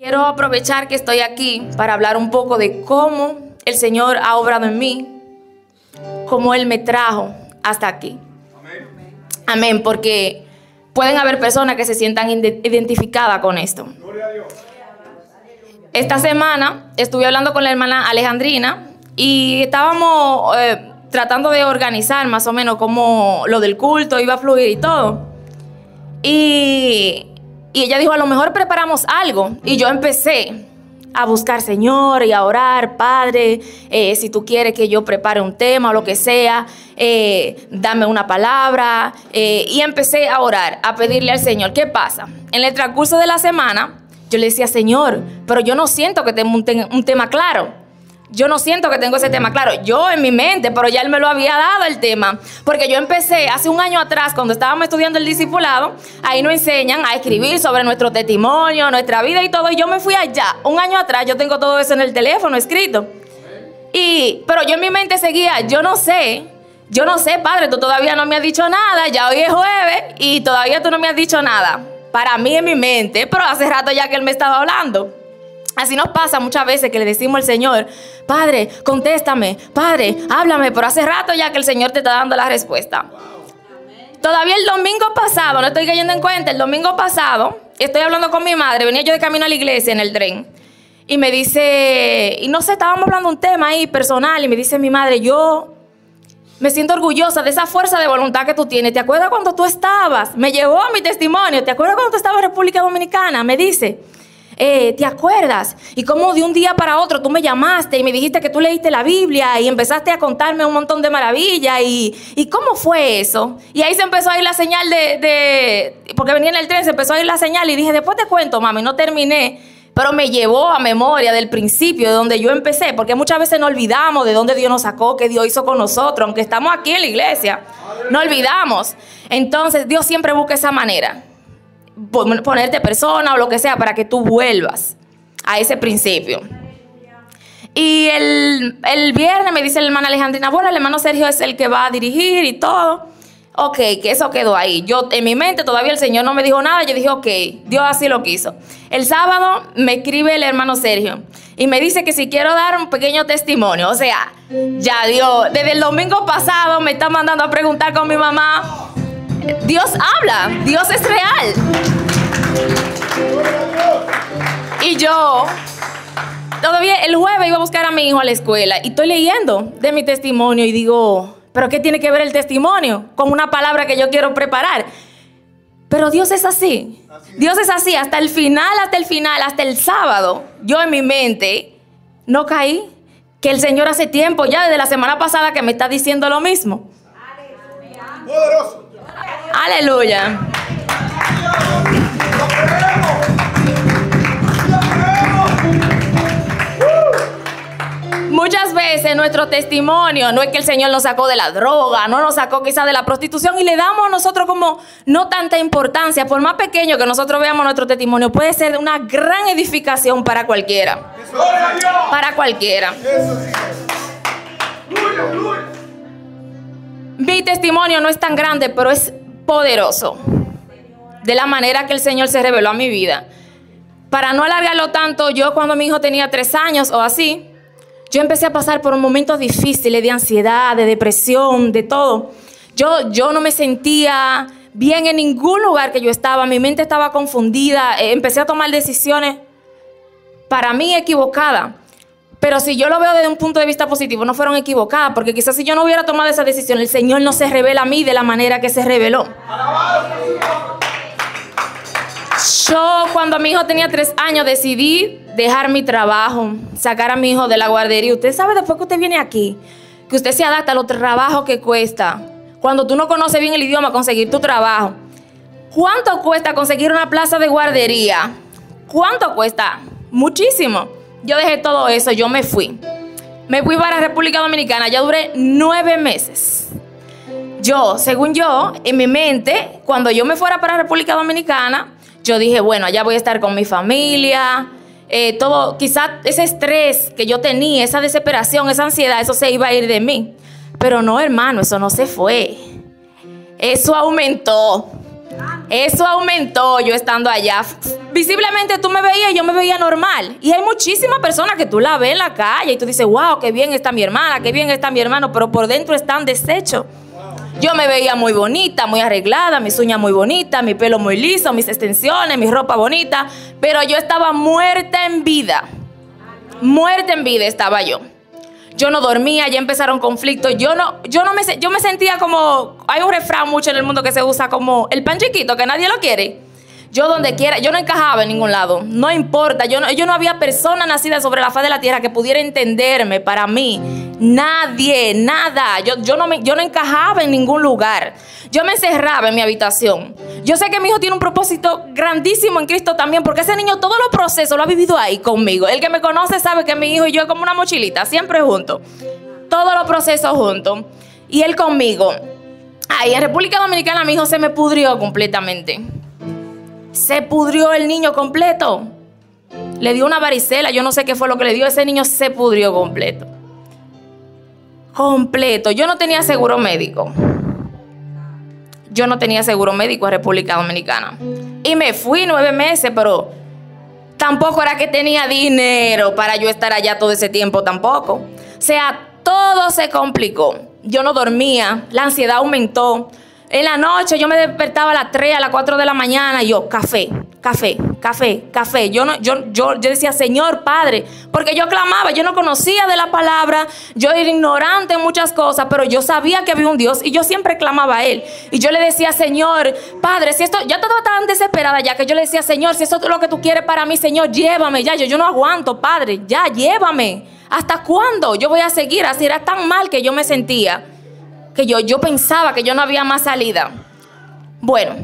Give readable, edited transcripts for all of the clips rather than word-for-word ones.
Quiero aprovechar que estoy aquí para hablar un poco de cómo el Señor ha obrado en mí, cómo Él me trajo hasta aquí. Amén. Amén, porque pueden haber personas que se sientan identificadas con esto. Gloria a Dios. Esta semana estuve hablando con la hermana Alejandrina y estábamos tratando de organizar más o menos cómo lo del culto iba a fluir y todo. Y ella dijo, a lo mejor preparamos algo. Y yo empecé a buscar, Señor, y a orar, Padre, si tú quieres que yo prepare un tema o lo que sea, dame una palabra. Y empecé a orar, a pedirle al Señor. ¿Qué pasa? En el transcurso de la semana, yo le decía, Señor, pero yo no siento que tengo un tema claro. Yo no siento que tengo ese tema claro. Yo en mi mente, pero ya Él me lo había dado el tema. Porque yo empecé hace un año atrás, cuando estábamos estudiando el discipulado, ahí nos enseñan a escribir sobre nuestro testimonio, nuestra vida y todo. Y yo me fui allá. Un año atrás yo tengo todo eso en el teléfono escrito. Pero yo en mi mente seguía, yo no sé, Padre, tú todavía no me has dicho nada. Ya hoy es jueves y todavía tú no me has dicho nada. Para mí en mi mente, pero hace rato ya que Él me estaba hablando. Así nos pasa muchas veces que le decimos al Señor, Padre, contéstame, Padre, háblame, pero hace rato ya que el Señor te está dando la respuesta. Todavía el domingo pasado, no estoy cayendo en cuenta, el domingo pasado, estoy hablando con mi madre, venía yo de camino a la iglesia en el tren, y me dice, y no sé, estábamos hablando un tema ahí personal, y me dice mi madre, yo me siento orgullosa de esa fuerza de voluntad que tú tienes. ¿Te acuerdas cuando tú estabas? Me llevó a mi testimonio, ¿te acuerdas cuando tú estabas en República Dominicana? Me dice, ¿te acuerdas? Y cómo de un día para otro tú me llamaste y me dijiste que tú leíste la Biblia y empezaste a contarme un montón de maravillas. ¿Y cómo fue eso? Y ahí se empezó a ir la señal porque venía en el tren, se empezó a ir la señal y dije, después te cuento, mami, no terminé. Pero me llevó a memoria del principio, de donde yo empecé, porque muchas veces nos olvidamos de dónde Dios nos sacó, qué Dios hizo con nosotros, aunque estamos aquí en la iglesia, no olvidamos. Entonces Dios siempre busca esa manera, ponerte persona o lo que sea para que tú vuelvas a ese principio. Y el viernes me dice la hermana Alejandrina, bueno, el hermano Sergio es el que va a dirigir y todo. Ok, que eso quedó ahí. Yo en mi mente todavía el Señor no me dijo nada. Yo dije, ok, Dios así lo quiso. El sábado me escribe el hermano Sergio y me dice que si quiero dar un pequeño testimonio. O sea, ya Dios, desde el domingo pasado me está mandando a preguntar con mi mamá. Dios habla, Dios es real. Y yo todavía el jueves iba a buscar a mi hijo a la escuela y estoy leyendo de mi testimonio y digo, ¿pero qué tiene que ver el testimonio con una palabra que yo quiero preparar? Pero Dios es así. Dios es así. Hasta el final, hasta el sábado, yo en mi mente no caí. Que el Señor hace tiempo, ya desde la semana pasada, que me está diciendo lo mismo. Poderoso. Aleluya. Muchas veces nuestro testimonio no es que el Señor nos sacó de la droga, no nos sacó quizás de la prostitución y le damos a nosotros como no tanta importancia. Por más pequeño que nosotros veamos nuestro testimonio, puede ser una gran edificación para cualquiera. Para cualquiera. Mi testimonio no es tan grande, pero es poderoso. De la manera que el Señor se reveló a mi vida. Para no alargarlo tanto, yo cuando mi hijo tenía 3 años o así, yo empecé a pasar por momentos difíciles de ansiedad, de depresión, de todo. Yo no me sentía bien en ningún lugar que yo estaba. Mi mente estaba confundida. Empecé a tomar decisiones para mí equivocadas. Pero si yo lo veo desde un punto de vista positivo, no fueron equivocadas. Porque quizás si yo no hubiera tomado esa decisión, el Señor no se revela a mí de la manera que se reveló. Yo, cuando mi hijo tenía 3 años, decidí dejar mi trabajo, sacar a mi hijo de la guardería. Usted sabe, después que usted viene aquí, que usted se adapta a los trabajos que cuesta. Cuando tú no conoces bien el idioma, conseguir tu trabajo. ¿Cuánto cuesta conseguir una plaza de guardería? ¿Cuánto cuesta? Muchísimo. Yo dejé todo eso, yo me fui. Me fui para República Dominicana, ya duré 9 meses. Según yo, en mi mente, cuando yo me fuera para República Dominicana, yo dije, bueno, allá voy a estar con mi familia, todo, quizás ese estrés que yo tenía, esa desesperación, esa ansiedad, eso se iba a ir de mí. Pero no, hermano, eso no se fue. Eso aumentó. Eso aumentó yo estando allá. Visiblemente tú me veías y yo me veía normal. Y hay muchísimas personas que tú la ves en la calle y tú dices, wow, qué bien está mi hermana, qué bien está mi hermano, pero por dentro están deshechos. Yo me veía muy bonita, muy arreglada, mis uñas muy bonitas, mi pelo muy liso, mis extensiones, mi ropa bonita, pero yo estaba muerta en vida. Muerta en vida estaba yo. Yo no dormía, ya empezaron conflictos. Yo me sentía como, hay un refrán mucho en el mundo que se usa como el pan chiquito, que nadie lo quiere. Yo donde quiera, yo no encajaba en ningún lado. No importa, yo no había persona nacida sobre la faz de la tierra que pudiera entenderme. Para mí, nadie, nada. Yo no encajaba en ningún lugar. Yo me encerraba en mi habitación. Yo sé que mi hijo tiene un propósito grandísimo en Cristo también, porque ese niño todos los procesos lo ha vivido ahí conmigo. El que me conoce sabe que mi hijo y yo es como una mochilita, siempre juntos. Todos los procesos juntos. Y él conmigo. Ahí en República Dominicana mi hijo se me pudrió completamente. Se pudrió el niño completo. Le dio una varicela, yo no sé qué fue lo que le dio. Ese niño se pudrió completo. Completo. Yo no tenía seguro médico. Yo no tenía seguro médico en República Dominicana. Y me fui 9 meses, pero tampoco era que tenía dinero para yo estar allá todo ese tiempo tampoco. O sea, todo se complicó. Yo no dormía, la ansiedad aumentó. En la noche yo me despertaba a las 3, a las 4 de la mañana y yo, café. Yo decía, Señor, Padre, porque yo clamaba, yo no conocía de la palabra, yo era ignorante en muchas cosas, pero yo sabía que había un Dios y yo siempre clamaba a Él. Y yo le decía, Señor, Padre, si esto, ya estaba tan desesperada ya que yo le decía, Señor, si esto es lo que tú quieres para mí, Señor, llévame ya, yo no aguanto, Padre, ya, llévame. ¿Hasta cuándo yo voy a seguir así? Era tan mal que yo me sentía, que yo pensaba que yo no había más salida. Bueno,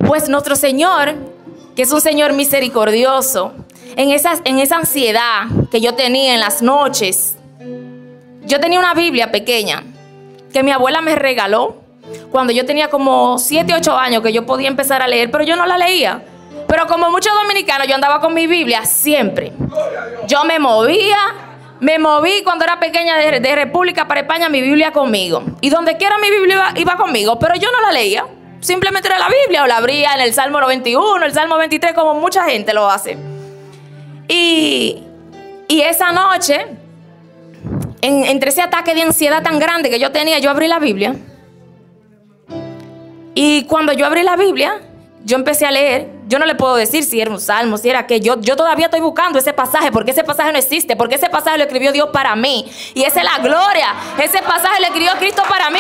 pues nuestro Señor, que es un Señor misericordioso, en esa ansiedad que yo tenía en las noches, yo tenía una Biblia pequeña que mi abuela me regaló cuando yo tenía como 7, 8 años, que yo podía empezar a leer, pero yo no la leía. Pero como muchos dominicanos, yo andaba con mi Biblia siempre. Yo me moví cuando era pequeña de República para España, mi Biblia conmigo. Y donde quiera mi Biblia iba conmigo, pero yo no la leía. Simplemente era la Biblia o la abría en el Salmo 91, el Salmo 23, como mucha gente lo hace. Y esa noche, entre ese ataque de ansiedad tan grande que yo tenía, yo abrí la Biblia. Y cuando yo abrí la Biblia, yo empecé a leer. Yo no le puedo decir si era un salmo, si era que yo todavía estoy buscando ese pasaje, porque ese pasaje no existe, porque ese pasaje lo escribió Dios para mí. Y esa es la gloria. Ese pasaje lo escribió Cristo para mí.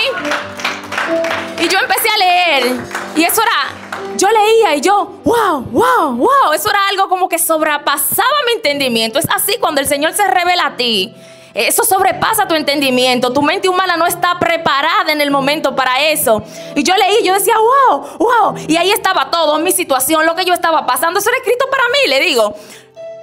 Y yo empecé a leer. Y eso era, yo leía y yo, wow. Eso era algo como que sobrepasaba mi entendimiento. Es así cuando el Señor se revela a ti. Eso sobrepasa tu entendimiento. Tu mente humana no está preparada en el momento para eso. Y yo leí, yo decía, wow. Y ahí estaba todo, mi situación, lo que yo estaba pasando. Eso era escrito para mí, le digo.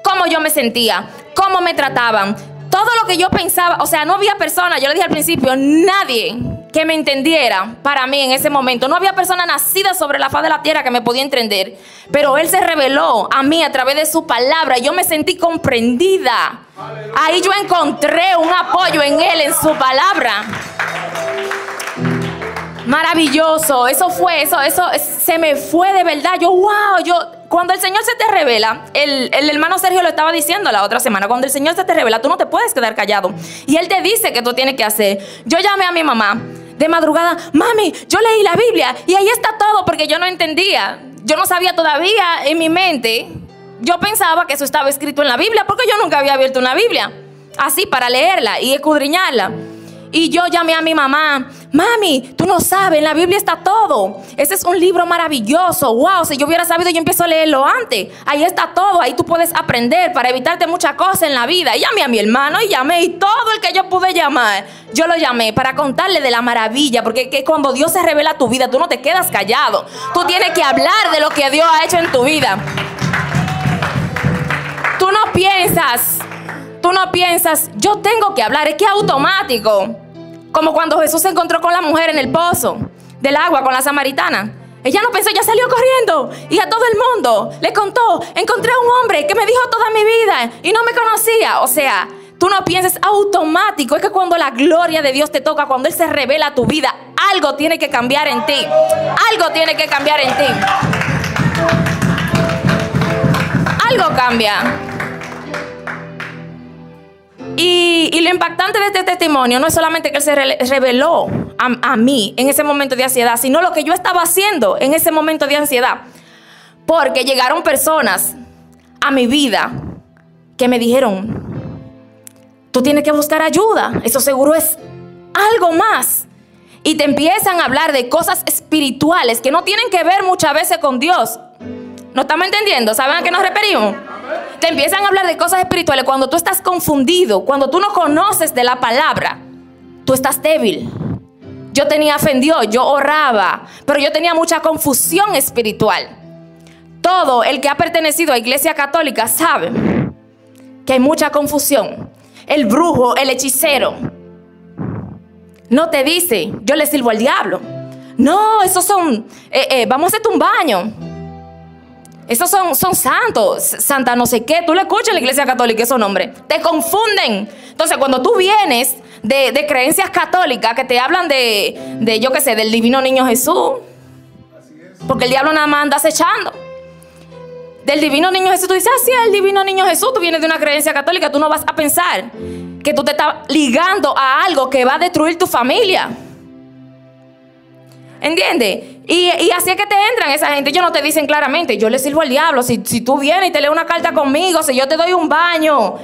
Cómo yo me sentía, cómo me trataban, todo lo que yo pensaba. O sea, no había persona, yo le dije al principio, nadie que me entendiera para mí en ese momento. No había persona nacida sobre la faz de la tierra que me podía entender. Pero Él se reveló a mí a través de su palabra. Y yo me sentí comprendida. Ahí yo encontré un apoyo en Él, en su palabra. Maravilloso. Eso se me fue de verdad. Cuando el Señor se te revela, el hermano Sergio lo estaba diciendo la otra semana, cuando el Señor se te revela, tú no te puedes quedar callado. Y Él te dice que tú tienes que hacer. Yo llamé a mi mamá de madrugada, mami, yo leí la Biblia y ahí está todo, porque yo no entendía. Yo no sabía todavía en mi mente. Yo pensaba que eso estaba escrito en la Biblia, porque yo nunca había abierto una Biblia así para leerla y escudriñarla. Y yo llamé a mi mamá, mami, tú no sabes, en la Biblia está todo. Ese es un libro maravilloso. Wow, si yo hubiera sabido, yo empiezo a leerlo antes. Ahí está todo, ahí tú puedes aprender para evitarte muchas cosas en la vida. Y llamé a mi hermano y todo el que yo pude llamar, yo lo llamé para contarle de la maravilla. Porque cuando Dios se revela a tu vida, tú no te quedas callado. Tú tienes que hablar de lo que Dios ha hecho en tu vida. Tú no piensas, yo tengo que hablar, es que es automático. Como cuando Jesús se encontró con la mujer en el pozo del agua, con la samaritana. Ella no pensó, ella salió corriendo y a todo el mundo le contó, encontré a un hombre que me dijo toda mi vida y no me conocía. O sea, tú no pienses automático. Es que cuando la gloria de Dios te toca, cuando Él se revela a tu vida, algo tiene que cambiar en ti. Algo tiene que cambiar en ti. Algo cambia. Y lo impactante de este testimonio no es solamente que Él se reveló a mí en ese momento de ansiedad, sino lo que yo estaba haciendo en ese momento de ansiedad. Porque llegaron personas a mi vida que me dijeron: tú tienes que buscar ayuda, eso seguro es algo más. Y te empiezan a hablar de cosas espirituales que no tienen que ver muchas veces con Dios. ¿No estamos entendiendo? ¿Saben a qué nos referimos? Te empiezan a hablar de cosas espirituales cuando tú estás confundido, cuando tú no conoces de la palabra. Tú estás débil. Yo tenía fe en Dios, yo oraba, pero yo tenía mucha confusión espiritual. Todo el que ha pertenecido a Iglesia Católica sabe que hay mucha confusión. El brujo, el hechicero, no te dice: yo le sirvo al diablo. No, esos son, vamos a hacerte un baño. Esos son santos, santa no sé qué. Tú le escuchas en la Iglesia Católica esos nombres. Te confunden. Entonces, cuando tú vienes de creencias católicas que te hablan de yo qué sé, del divino niño Jesús. Porque el diablo nada más anda acechando. Del divino niño Jesús, tú dices: ah, sí, el divino niño Jesús. Tú vienes de una creencia católica, tú no vas a pensar que tú te estás ligando a algo que va a destruir tu familia. ¿Entiendes? Y así es que te entran esa gente. Ellos no te dicen claramente: yo le sirvo al diablo. Si tú vienes y te lees una carta conmigo, si yo te doy un baño,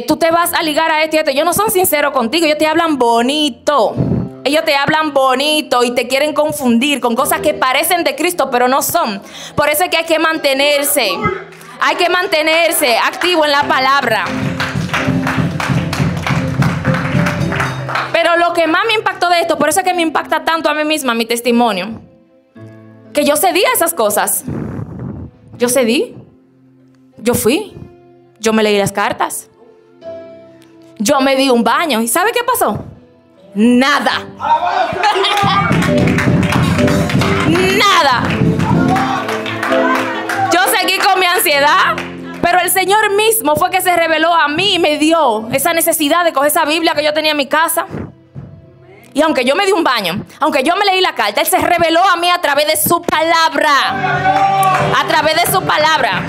tú te vas a ligar a esto y esto. Ellos no son sinceros contigo, ellos te hablan bonito. Ellos te hablan bonito y te quieren confundir con cosas que parecen de Cristo, pero no son. Por eso es que hay que mantenerse activo en la palabra. Pero lo que más me impactó de esto, por eso es que me impacta tanto a mí misma mi testimonio, que yo cedí a esas cosas. Yo cedí. Yo fui. Yo me leí las cartas. Yo me di un baño. ¿Y sabe qué pasó? Nada. Nada. Yo seguí con mi ansiedad, pero el Señor mismo fue que se reveló a mí y me dio esa necesidad de coger esa Biblia que yo tenía en mi casa. Y aunque yo me di un baño, aunque yo me leí la carta, Él se reveló a mí a través de su palabra. A través de su palabra.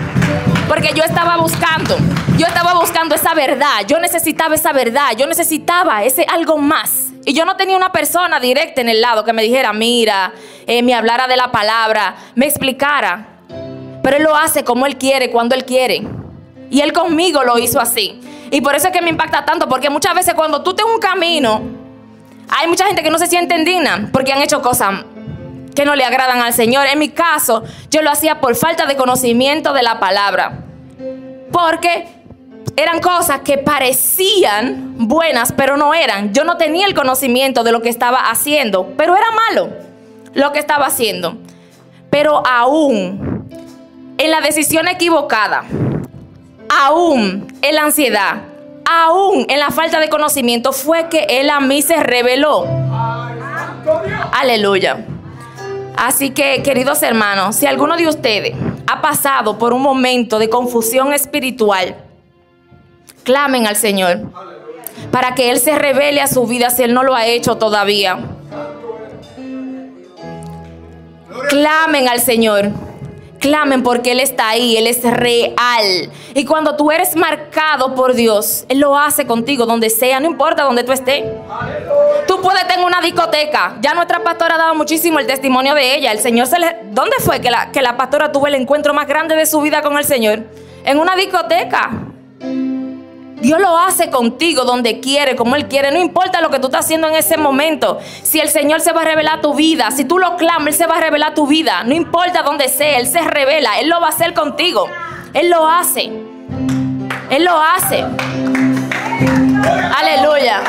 Porque yo estaba buscando esa verdad. Yo necesitaba esa verdad. Yo necesitaba ese algo más. Y yo no tenía una persona directa en el lado que me dijera: mira, me hablara de la palabra, me explicara. Pero Él lo hace como Él quiere, cuando Él quiere. Y Él conmigo lo hizo así. Y por eso es que me impacta tanto, porque muchas veces cuando tú tienes un camino, hay mucha gente que no se siente indigna porque han hecho cosas que no le agradan al Señor. En mi caso, yo lo hacía por falta de conocimiento de la palabra. Porque eran cosas que parecían buenas, pero no eran. Yo no tenía el conocimiento de lo que estaba haciendo, pero era malo lo que estaba haciendo. Pero aún en la decisión equivocada, aún en la ansiedad, aún en la falta de conocimiento, fue que Él a mí se reveló. Aleluya. Así que, queridos hermanos, si alguno de ustedes ha pasado por un momento de confusión espiritual, clamen al Señor para que Él se revele a su vida si Él no lo ha hecho todavía. Clamen al Señor. Clamen porque Él está ahí, Él es real. Y cuando tú eres marcado por Dios, Él lo hace contigo donde sea, no importa donde tú estés. Tú puedes estar en una discoteca. Ya nuestra pastora ha dado muchísimo el testimonio de ella. El Señor ¿dónde fue que la pastora tuvo el encuentro más grande de su vida con el Señor? En una discoteca. Dios lo hace contigo donde quiere, como Él quiere. No importa lo que tú estás haciendo en ese momento. Si el Señor se va a revelar tu vida, si tú lo clamas, Él se va a revelar tu vida. No importa dónde sea, Él se revela. Él lo va a hacer contigo. Él lo hace. Él lo hace. Aleluya.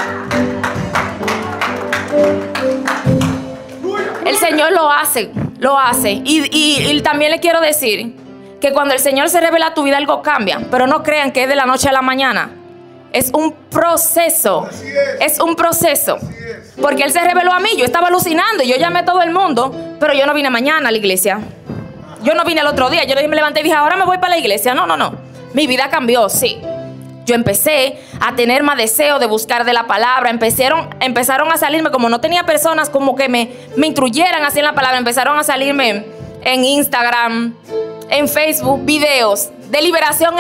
El Señor lo hace. Lo hace. Y también le quiero decir que cuando el Señor se revela a tu vida, algo cambia. Pero no crean que es de la noche a la mañana. Es un proceso. Es un proceso. Porque Él se reveló a mí. Yo estaba alucinando. Yo llamé a todo el mundo. Pero yo no vine mañana a la iglesia. Yo no vine el otro día. Yo me levanté y dije: ahora me voy para la iglesia. No. Mi vida cambió, sí. yo empecé a tener más deseo de buscar de la palabra. Empezaron a salirme, como no tenía personas como que me instruyeran así en la palabra, empezaron a salirme en Instagram, en Facebook, videos de liberación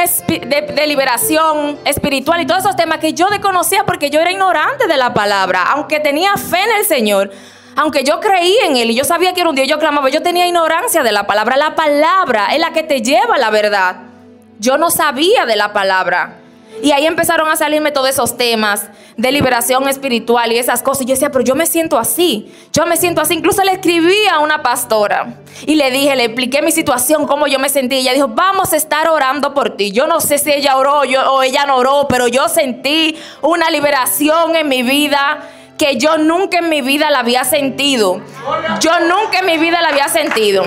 espiritual y todos esos temas que yo desconocía porque yo era ignorante de la palabra. Aunque tenía fe en el Señor, aunque yo creía en Él y yo sabía que era un Dios, yo clamaba, yo tenía ignorancia de la palabra. La palabra es la que te lleva a la verdad. Yo no sabía de la palabra. Y ahí empezaron a salirme todos esos temas de liberación espiritual y esas cosas. Y yo decía, pero yo me siento así. Yo me siento así. Incluso le escribí a una pastora y le expliqué mi situación, cómo yo me sentí. Y ella dijo, vamos a estar orando por ti. Yo no sé si ella oró o ella no oró, pero yo sentí una liberación en mi vida que yo nunca en mi vida la había sentido. Yo nunca en mi vida la había sentido.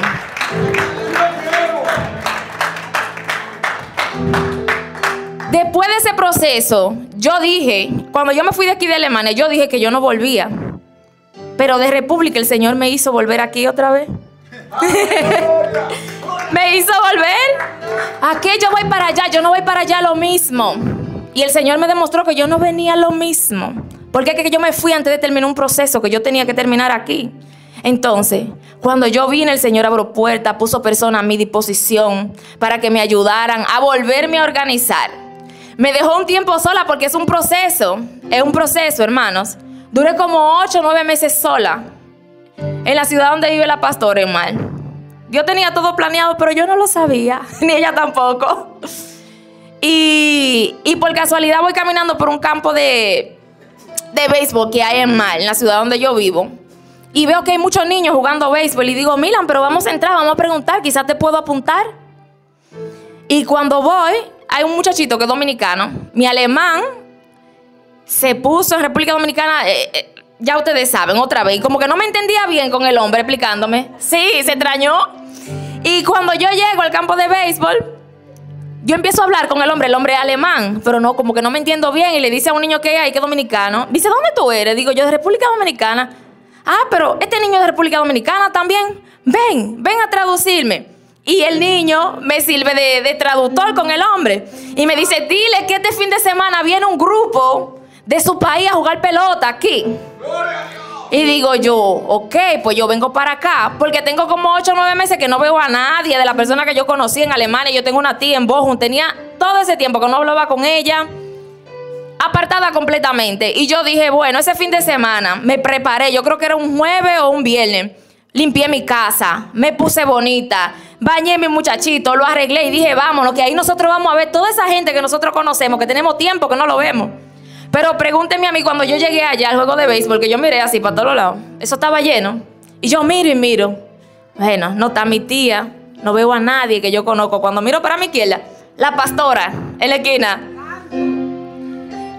Después de ese proceso, yo dije, cuando yo me fui de aquí de Alemania, yo dije que yo no volvía. Pero de República el Señor me hizo volver aquí otra vez. Me hizo volver. Aquí yo voy para allá, yo no voy para allá lo mismo. Y el Señor me demostró que yo no venía lo mismo. Porque es que yo me fui antes de terminar un proceso que yo tenía que terminar aquí. Entonces, cuando yo vine, el Señor abrió puertas, puso personas a mi disposición para que me ayudaran a volverme a organizar. Me dejó un tiempo sola porque es un proceso, hermanos. Duré como 8 o 9 meses sola en la ciudad donde vive la pastora, en Mal. Dios tenía todo planeado, pero yo no lo sabía, ni ella tampoco. Y por casualidad voy caminando por un campo de béisbol que hay en Mal, en la ciudad donde yo vivo. Y veo que hay muchos niños jugando béisbol y digo, Milan, pero vamos a entrar, vamos a preguntar, quizás te puedo apuntar. Y cuando voy, hay un muchachito que es dominicano. Mi alemán se puso en República Dominicana, ya ustedes saben, otra vez. Y como que no me entendía bien con el hombre explicándome. Sí, se extrañó. Y cuando yo llego al campo de béisbol, yo empiezo a hablar con el hombre es alemán, pero no, como que no me entiendo bien. Y le dice a un niño que hay, que es dominicano. Dice, ¿dónde tú eres? Digo, yo de República Dominicana. Ah, pero este niño es de República Dominicana también. Ven a traducirme. Y el niño me sirve de traductor con el hombre. Y me dice, dile que este fin de semana viene un grupo de su país a jugar pelota aquí. Y digo yo, ok, pues yo vengo para acá. Porque tengo como 8 o 9 meses que no veo a nadie de la persona que yo conocí en Alemania. Yo tengo una tía en Bochum. Tenía todo ese tiempo que no hablaba con ella. Apartada completamente. Y yo dije, bueno, ese fin de semana me preparé. Yo creo que era un jueves o un viernes. Limpié mi casa, me puse bonita, bañé a mi muchachito, lo arreglé y dije, vámonos, que ahí nosotros vamos a ver toda esa gente que nosotros conocemos, que tenemos tiempo que no lo vemos. Pero pregúntenme a mí cuando yo llegué allá al juego de béisbol, que yo miré así para todos lados, eso estaba lleno. Y yo miro y miro. Bueno, no está mi tía, no veo a nadie que yo conozco. Cuando miro para mi izquierda, la pastora en la esquina.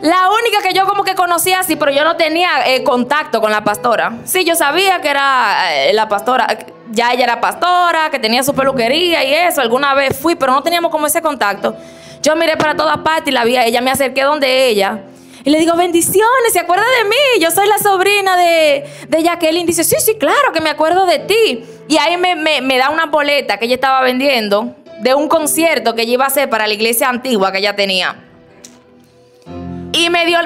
La única que yo como que conocía así, pero yo no tenía contacto con la pastora. Sí, yo sabía que era la pastora, ya ella era pastora, que tenía su peluquería y eso. Alguna vez fui, pero no teníamos como ese contacto. Yo miré para todas partes y la vi a ella, me acerqué donde ella. Y le digo, bendiciones, ¿se acuerda de mí? Yo soy la sobrina de Jacqueline. Dice, sí, claro que me acuerdo de ti. Y ahí me da una boleta que ella estaba vendiendo de un concierto que ella iba a hacer para la iglesia antigua que ella tenía. Y me dio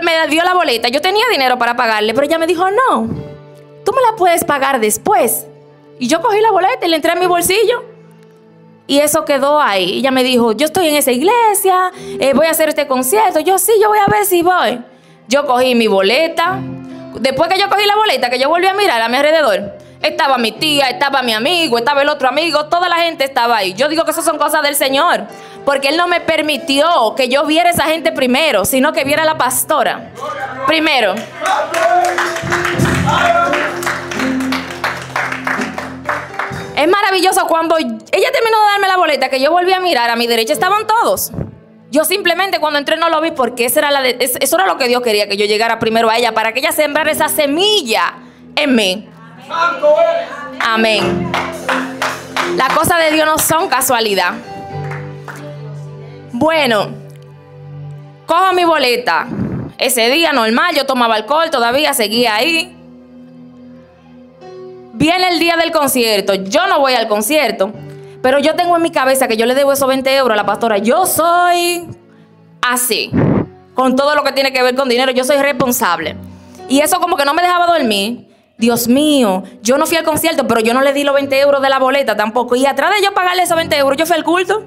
la boleta. Yo tenía dinero para pagarle, pero ella me dijo, no, tú me la puedes pagar después. Y yo cogí la boleta y le entré en mi bolsillo. Y eso quedó ahí. Y ella me dijo, yo estoy en esa iglesia, voy a hacer este concierto. Yo voy a ver si voy. Yo cogí mi boleta. Después que yo cogí la boleta, que yo volví a mirar a mi alrededor, estaba mi tía, estaba mi amigo, estaba el otro amigo, toda la gente estaba ahí. Yo digo que eso son cosas del Señor, porque Él no me permitió que yo viera a esa gente primero, sino que viera a la pastora primero. Es maravilloso cuando ella terminó de darme la boleta, que yo volví a mirar a mi derecha, estaban todos. Yo simplemente cuando entré no lo vi, porque eso era lo que Dios quería, que yo llegara primero a ella, para que ella sembrara esa semilla en mí. Amén. Las cosas de Dios no son casualidad. Bueno, cojo mi boleta. Ese día normal, yo tomaba alcohol, todavía seguía ahí. Viene el día del concierto. Yo no voy al concierto, pero yo tengo en mi cabeza que yo le debo esos 20 euros a la pastora. Yo soy así. con todo lo que tiene que ver con dinero. Yo soy responsable. Y eso como que no me dejaba dormir. Dios mío, yo no fui al concierto, pero yo no le di los 20 euros de la boleta tampoco. Y atrás de yo pagarle esos 20 euros, yo fui al culto.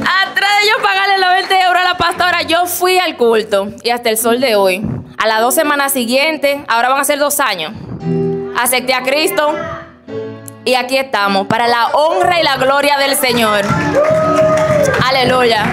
Atrás de yo pagarle los 20 euros a la pastora, yo fui al culto. Y hasta el sol de hoy, a las 2 semanas siguientes, ahora van a ser 2 años, acepté a Cristo. Y aquí estamos, para la honra y la gloria del Señor. Aleluya.